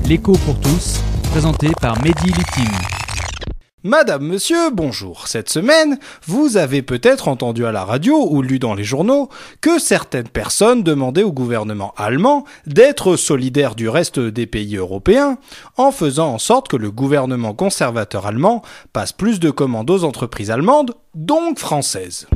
L'écho pour tous, présenté par Mehdi Litim. Madame, monsieur, bonjour. Cette semaine, vous avez peut-être entendu à la radio ou lu dans les journaux que certaines personnes demandaient au gouvernement allemand d'être solidaire du reste des pays européens en faisant en sorte que le gouvernement conservateur allemand passe plus de commandes aux entreprises allemandes, donc françaises.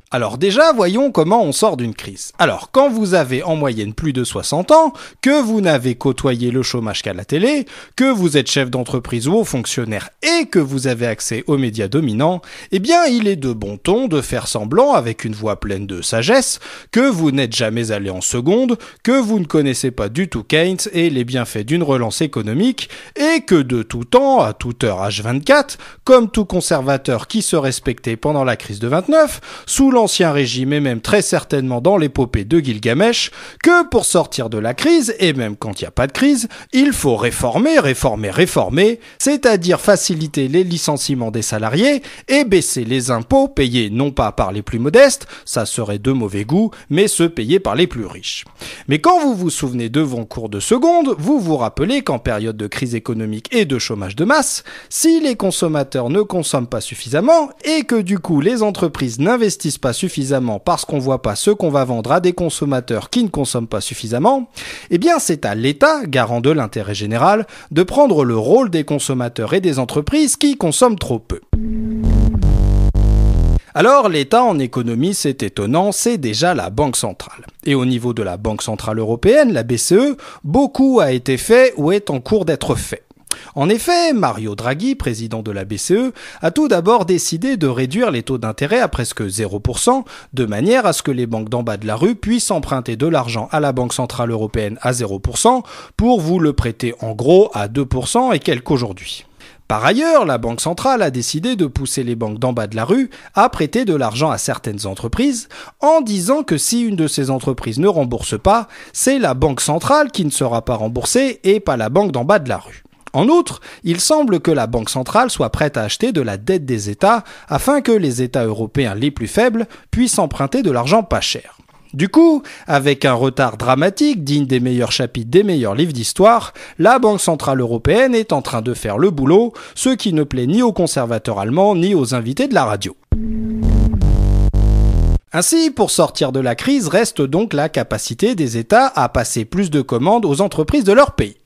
Alors déjà, voyons comment on sort d'une crise. Alors, quand vous avez en moyenne plus de 60 ans, que vous n'avez côtoyé le chômage qu'à la télé, que vous êtes chef d'entreprise ou haut fonctionnaire et que vous avez accès aux médias dominants, eh bien, il est de bon ton de faire semblant, avec une voix pleine de sagesse, que vous n'êtes jamais allé en seconde, que vous ne connaissez pas du tout Keynes et les bienfaits d'une relance économique, et que de tout temps, à toute heure H24, comme tout conservateur qui se respectait pendant la crise de 29, sous l'Ancien Régime et même très certainement dans l'épopée de Gilgamesh, que pour sortir de la crise, et même quand il n'y a pas de crise, il faut réformer, c'est-à-dire faciliter les licenciements des salariés et baisser les impôts payés non pas par les plus modestes, ça serait de mauvais goût, mais ceux payés par les plus riches. Mais quand vous vous souvenez de vos cours de seconde, vous vous rappelez qu'en période de crise économique et de chômage de masse, si les consommateurs ne consomment pas suffisamment et que du coup les entreprises n'investissent pas suffisamment parce qu'on voit pas ce qu'on va vendre à des consommateurs qui ne consomment pas suffisamment, eh bien c'est à l'État, garant de l'intérêt général, de prendre le rôle des consommateurs et des entreprises qui consomment trop peu. Alors l'État en économie, c'est étonnant, c'est déjà la Banque centrale. Et au niveau de la Banque centrale européenne, la BCE, beaucoup a été fait ou est en cours d'être fait. En effet, Mario Draghi, président de la BCE, a tout d'abord décidé de réduire les taux d'intérêt à presque 0%, de manière à ce que les banques d'en bas de la rue puissent emprunter de l'argent à la Banque centrale européenne à 0% pour vous le prêter en gros à 2% et quelques aujourd'hui. Par ailleurs, la Banque centrale a décidé de pousser les banques d'en bas de la rue à prêter de l'argent à certaines entreprises en disant que si une de ces entreprises ne rembourse pas, c'est la Banque centrale qui ne sera pas remboursée et pas la banque d'en bas de la rue. En outre, il semble que la Banque centrale soit prête à acheter de la dette des États afin que les États européens les plus faibles puissent emprunter de l'argent pas cher. Du coup, avec un retard dramatique digne des meilleurs chapitres des meilleurs livres d'histoire, la Banque centrale européenne est en train de faire le boulot, ce qui ne plaît ni aux conservateurs allemands ni aux invités de la radio. Ainsi, pour sortir de la crise, reste donc la capacité des États à passer plus de commandes aux entreprises de leur pays.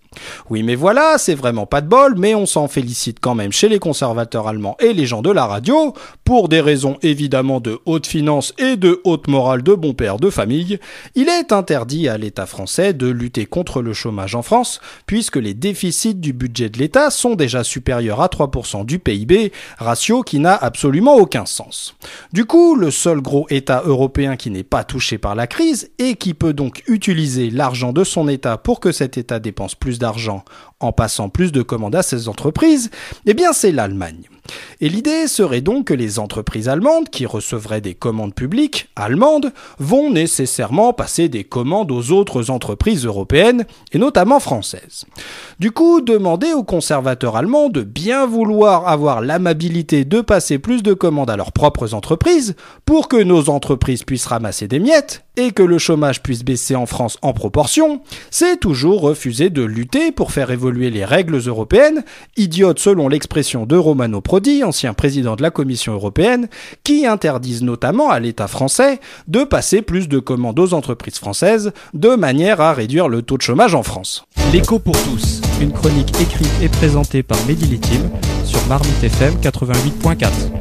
Oui, mais voilà, c'est vraiment pas de bol, mais on s'en félicite quand même chez les conservateurs allemands et les gens de la radio, pour des raisons évidemment de haute finance et de haute morale de bon père de famille. Il est interdit à l'État français de lutter contre le chômage en France, puisque les déficits du budget de l'État sont déjà supérieurs à 3% du PIB, ratio qui n'a absolument aucun sens. Du coup, le seul gros État européen qui n'est pas touché par la crise et qui peut donc utiliser l'argent de son État pour que cet État dépense plus d'argent en passant plus de commandes à ses entreprises, eh bien c'est l'Allemagne. Et l'idée serait donc que les entreprises allemandes qui recevraient des commandes publiques allemandes vont nécessairement passer des commandes aux autres entreprises européennes et notamment françaises. Du coup, demander aux conservateurs allemands de bien vouloir avoir l'amabilité de passer plus de commandes à leurs propres entreprises pour que nos entreprises puissent ramasser des miettes et que le chômage puisse baisser en France en proportion, c'est toujours refuser de lutter pour faire évoluer les règles européennes, idiotes selon l'expression de Romano Prodi, ancien président de la Commission européenne, qui interdisent notamment à l'État français de passer plus de commandes aux entreprises françaises de manière à réduire le taux de chômage en France. L'écho pour tous, une chronique écrite et présentée par Mehdi Litim sur Marmite FM 88.4.